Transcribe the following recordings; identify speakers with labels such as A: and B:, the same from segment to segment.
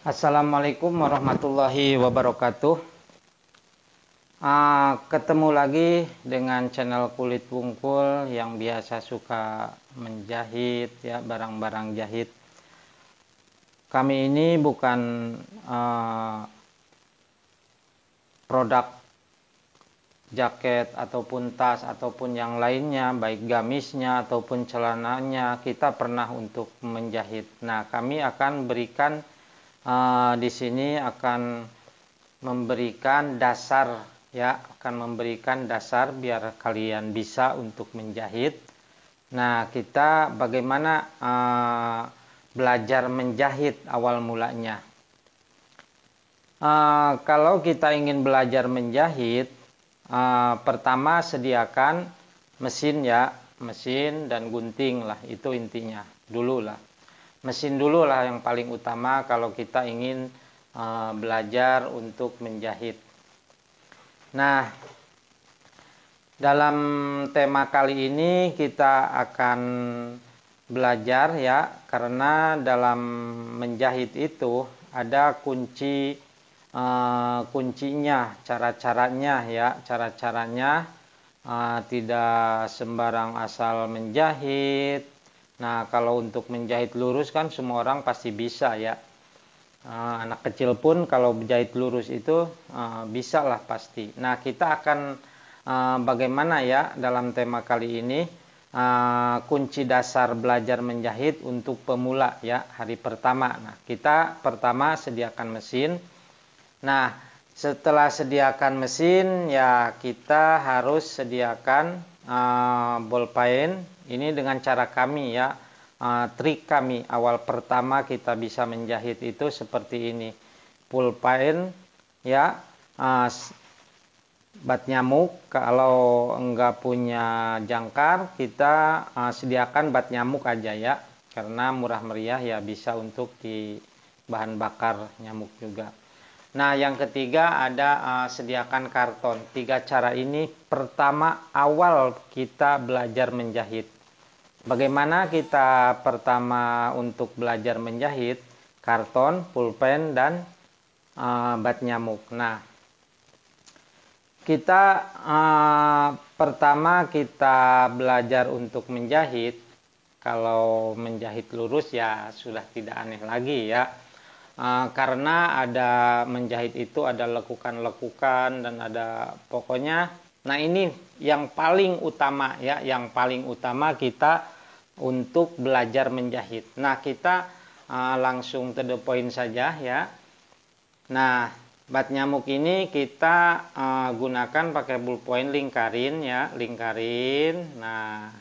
A: Assalamualaikum warahmatullahi wabarakatuh. Ketemu lagi dengan channel Kulit Wungkul yang biasa suka menjahit ya, barang-barang jahit. Kami ini bukan produk jaket ataupun tas ataupun yang lainnya, baik gamisnya ataupun celananya, kita pernah untuk menjahit. Nah, kami akan berikan di sini akan memberikan dasar ya, akan memberikan dasar biar kalian bisa untuk menjahit. Nah, kita bagaimana belajar menjahit awal mulanya. Kalau kita ingin belajar menjahit, pertama sediakan mesin ya, mesin dan gunting lah, itu intinya dulu lah. Mesin dulu lah yang paling utama kalau kita ingin belajar untuk menjahit. Nah, dalam tema kali ini kita akan belajar ya, karena dalam menjahit itu ada kuncinya, cara-caranya ya, cara-caranya tidak sembarang asal menjahit. Nah, kalau untuk menjahit lurus kan semua orang pasti bisa ya. Anak kecil pun kalau menjahit lurus itu bisa lah pasti. Nah, kita akan bagaimana ya dalam tema kali ini kunci dasar belajar menjahit untuk pemula ya, hari pertama. Nah, kita pertama sediakan mesin. Nah, setelah sediakan mesin ya, kita harus sediakan bolpen. Ini dengan cara kami ya, trik kami awal pertama kita bisa menjahit itu seperti ini. Pulpen ya, bat nyamuk. Kalau enggak punya jangkar, kita sediakan bat nyamuk aja ya, karena murah meriah ya, bisa untuk di bahan bakar nyamuk juga. Nah, yang ketiga ada sediakan karton. 3 cara ini pertama awal kita belajar menjahit. Bagaimana kita pertama untuk belajar menjahit? Karton, pulpen, dan bat nyamuk. Nah, kita pertama kita belajar untuk menjahit. Kalau menjahit lurus ya sudah tidak aneh lagi ya. Karena ada menjahit itu ada lekukan-lekukan dan ada pokoknya. Nah, ini yang paling utama ya, yang paling utama kita untuk belajar menjahit. Nah, kita langsung to the point saja ya. Nah, bat nyamuk ini kita gunakan pakai ballpoint, lingkarin ya, lingkarin. Nah,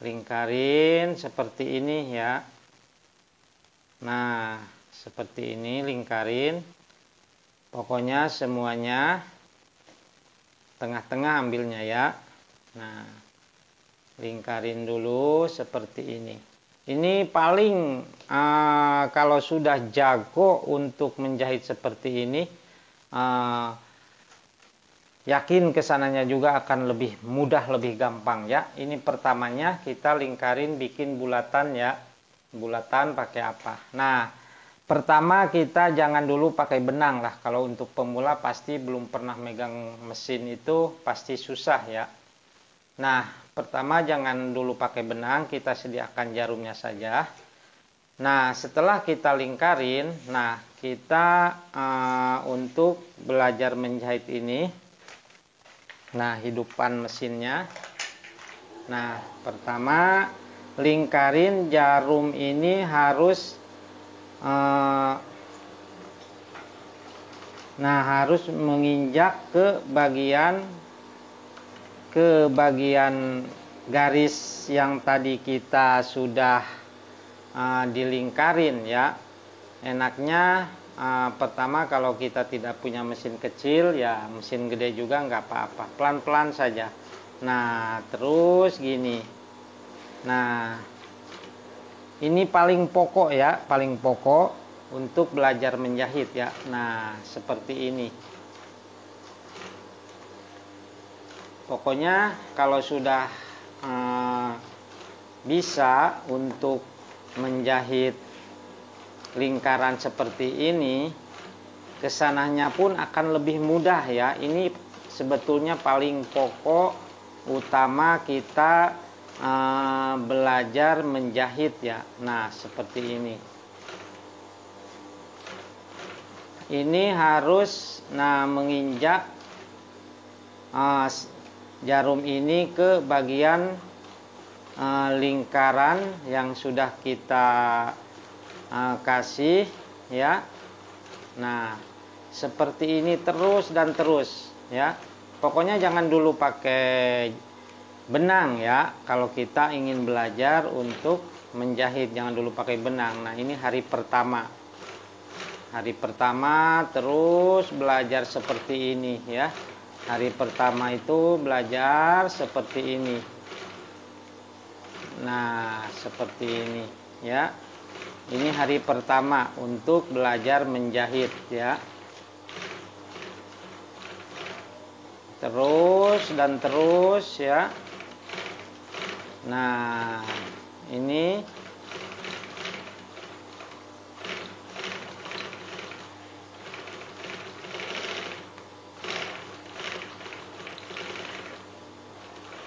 A: lingkarin seperti ini ya. Nah, seperti ini lingkarin. Pokoknya semuanya tengah-tengah ambilnya ya. Nah, lingkarin dulu seperti ini. Ini paling kalau sudah jago untuk menjahit seperti ini, yakin kesananya juga akan lebih mudah, lebih gampang ya. Ini pertamanya kita lingkarin, bikin bulatan ya. Bulatan pakai apa? Nah, pertama kita jangan dulu pakai benang lah. Kalau untuk pemula pasti belum pernah megang mesin itu pasti susah ya. Nah, pertama jangan dulu pakai benang, kita sediakan jarumnya saja. Nah, setelah kita lingkarin, nah kita untuk belajar menjahit ini, nah hidupkan mesinnya. Nah, pertama lingkarin jarum ini harus harus menginjak ke bagian garis yang tadi kita sudah dilingkarin ya. Enaknya pertama kalau kita tidak punya mesin kecil ya, mesin gede juga nggak apa-apa, pelan-pelan saja. Nah, terus gini. Nah, ini paling pokok ya, paling pokok untuk belajar menjahit ya. Nah, seperti ini. Pokoknya kalau sudah bisa untuk menjahit lingkaran seperti ini, kesananya pun akan lebih mudah ya. Ini sebetulnya paling pokok utama kita belajar menjahit ya. Nah, seperti ini. Ini harus menginjak jarum ini ke bagian lingkaran yang sudah kita kasih ya. Nah, seperti ini terus dan terus ya. Pokoknya jangan dulu pakai benang ya. Kalau kita ingin belajar untuk menjahit, jangan dulu pakai benang. Nah, ini hari pertama. Hari pertama terus belajar seperti ini ya. Hari pertama itu belajar seperti ini. Nah, seperti ini ya. Ini hari pertama untuk belajar menjahit ya. Terus dan terus ya. Nah, ini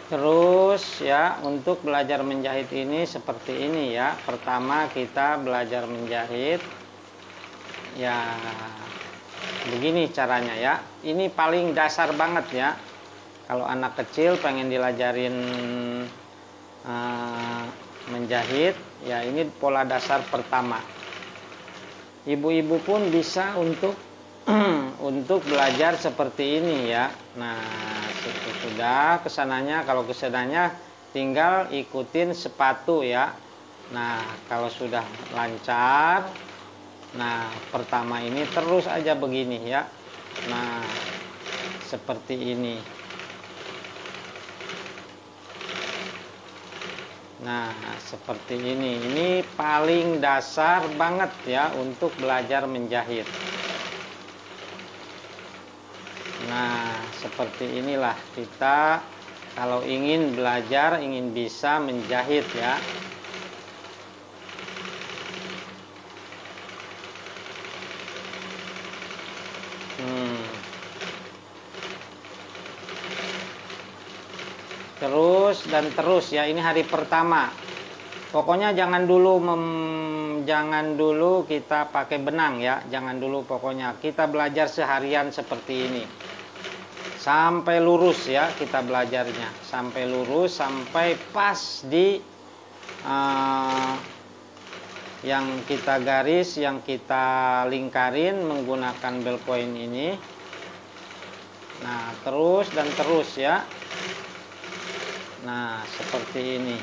A: terus ya, untuk belajar menjahit ini seperti ini ya. Pertama kita belajar menjahit ya, begini caranya ya. Ini paling dasar banget ya. Kalau anak kecil pengen dilajarin menjahit ya, ini pola dasar pertama. Ibu-ibu pun bisa untuk untuk belajar seperti ini ya. Nah, sudah kesananya, kalau kesananya tinggal ikutin sepatu ya. Nah, kalau sudah lancar, nah pertama ini terus aja begini ya. Nah, seperti ini. Nah, seperti ini. Ini paling dasar banget ya untuk belajar menjahit. Nah, seperti inilah kita kalau ingin belajar, ingin bisa menjahit ya. Terus dan terus ya, ini hari pertama. Pokoknya jangan dulu kita pakai benang ya, jangan dulu, pokoknya kita belajar seharian seperti ini. Sampai lurus ya, kita belajarnya sampai lurus, sampai pas di yang kita garis, yang kita lingkarin menggunakan ballpoint ini. Nah, terus dan terus ya. Nah, seperti ini.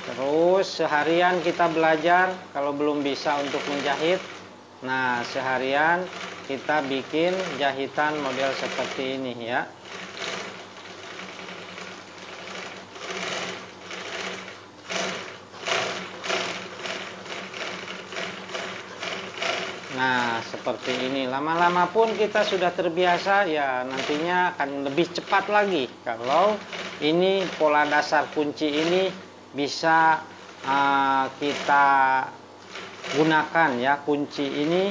A: Terus seharian kita belajar. Kalau belum bisa untuk menjahit, nah seharian kita bikin jahitan model seperti ini ya. Nah, seperti ini. Lama-lama pun kita sudah terbiasa ya, nantinya akan lebih cepat lagi. Kalau ini pola dasar kunci ini bisa kita gunakan ya, kunci ini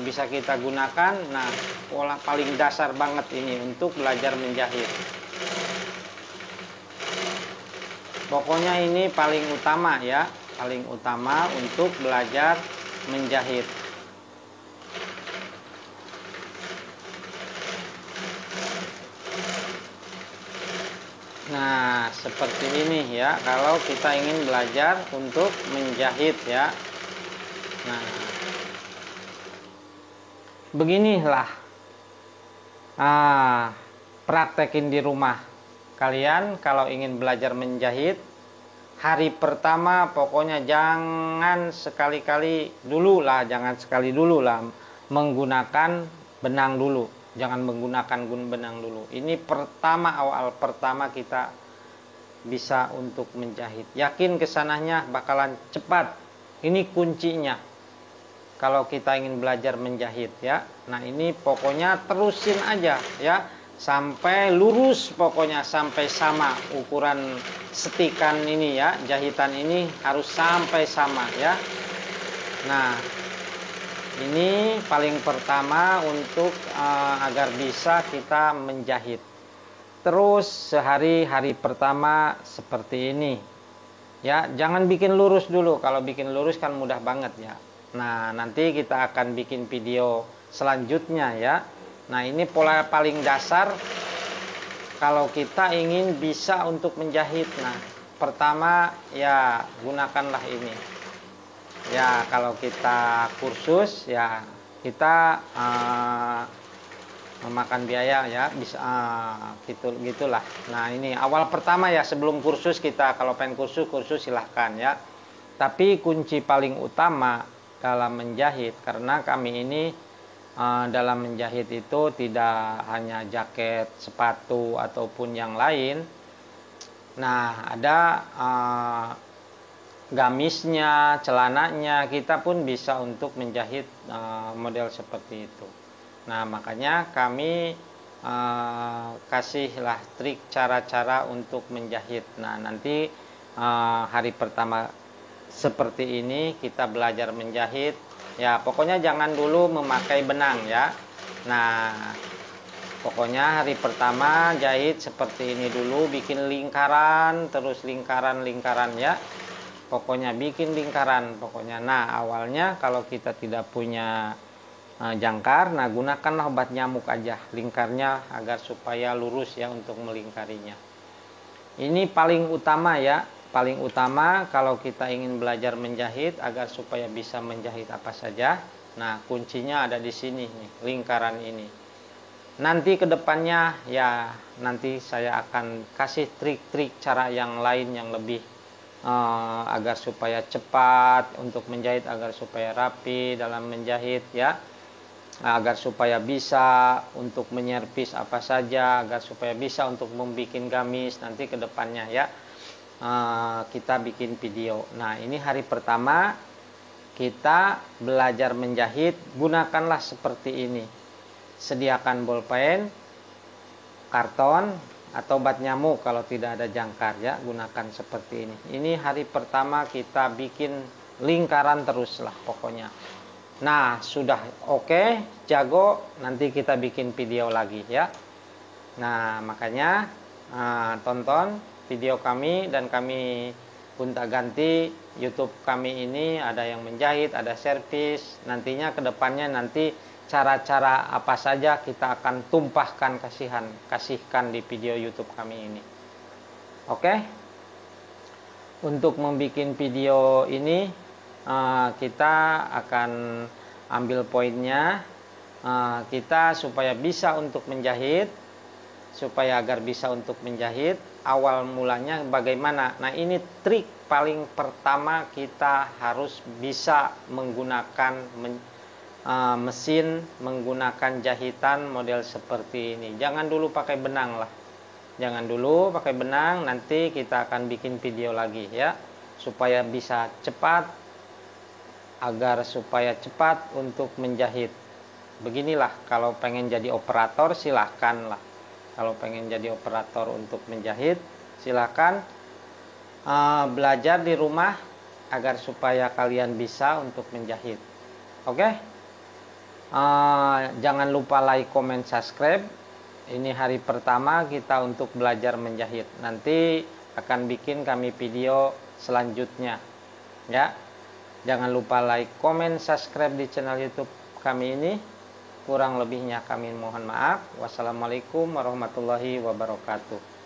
A: bisa kita gunakan. Nah, pola paling dasar banget ini untuk belajar menjahit. Pokoknya ini paling utama ya, paling utama untuk belajar menjahit. Nah, seperti ini ya, kalau kita ingin belajar untuk menjahit ya. Nah, beginilah praktekin di rumah. Kalian kalau ingin belajar menjahit, hari pertama pokoknya jangan sekali dulu lah menggunakan benang dulu. Jangan menggunakan benang dulu. Ini awal pertama kita bisa untuk menjahit. Yakin kesananya bakalan cepat. Ini kuncinya. Kalau kita ingin belajar menjahit ya. Nah, ini pokoknya terusin aja ya. sampai lurus, pokoknya sampai sama ukuran setikan ini ya, jahitan ini harus sampai sama ya. Nah, ini paling pertama untuk agar bisa kita menjahit. Terus hari pertama seperti ini ya, jangan bikin lurus dulu. Kalau bikin lurus kan mudah banget ya. Nah, nanti kita akan bikin video selanjutnya ya. Nah, ini pola paling dasar kalau kita ingin bisa untuk menjahit. Nah, pertama ya gunakanlah ini ya. Kalau kita kursus ya, kita memakan biaya ya, bisa gitulah. Nah, ini awal pertama ya, sebelum kursus kita, kalau pengen kursus silahkan ya. Tapi kunci paling utama dalam menjahit, karena kami ini dalam menjahit itu tidak hanya jaket, sepatu ataupun yang lain. Nah, ada gamisnya, celananya, kita pun bisa untuk menjahit model seperti itu. Nah, makanya kami kasihlah trik cara-cara untuk menjahit. Nah, nanti hari pertama seperti ini kita belajar menjahit ya. Pokoknya jangan dulu memakai benang ya. Nah, pokoknya hari pertama jahit seperti ini dulu, bikin lingkaran, terus lingkaran ya. Pokoknya bikin lingkaran pokoknya. Nah, awalnya kalau kita tidak punya jangkar, nah gunakanlah obat nyamuk aja lingkarnya agar supaya lurus ya untuk melingkarinya. Ini paling utama ya, paling utama kalau kita ingin belajar menjahit agar supaya bisa menjahit apa saja. Nah, kuncinya ada di sini nih, lingkaran ini. Nanti kedepannya ya, nanti saya akan kasih trik-trik cara yang lain yang lebih agar supaya cepat untuk menjahit, agar supaya rapi dalam menjahit ya, agar supaya bisa untuk menyervis apa saja, agar supaya bisa untuk membuat gamis nanti ke depannya ya. Kita bikin video. Nah, ini hari pertama kita belajar menjahit, gunakanlah seperti ini. Sediakan bolpen, karton, atau obat nyamuk kalau tidak ada jangkar ya, gunakan seperti ini. Ini hari pertama kita bikin lingkaran teruslah pokoknya. Nah, sudah oke, jago, nanti kita bikin video lagi ya. Nah, makanya tonton video kami, dan kami gonta-ganti YouTube kami ini, ada yang menjahit, ada servis. Nantinya kedepannya nanti cara-cara apa saja kita akan tumpahkan, kasihkan di video YouTube kami ini. Oke. Untuk membuat video ini kita akan ambil poinnya, kita supaya bisa untuk menjahit, supaya agar bisa untuk menjahit, awal mulanya bagaimana. Nah, ini trik paling pertama, kita harus bisa menggunakan mesin, menggunakan jahitan model seperti ini. Jangan dulu pakai benang lah, jangan dulu pakai benang. Nanti kita akan bikin video lagi ya, supaya bisa cepat, agar supaya cepat untuk menjahit. Beginilah, kalau pengen jadi operator silahkan lah. Kalau pengen jadi operator untuk menjahit silahkan belajar di rumah agar supaya kalian bisa untuk menjahit. Oke. Jangan lupa like, comment, subscribe. Ini hari pertama kita untuk belajar menjahit. Nanti akan bikin kami video selanjutnya ya. Jangan lupa like, comment, subscribe di channel YouTube kami ini. Kurang lebihnya kami mohon maaf. Wassalamualaikum warahmatullahi wabarakatuh.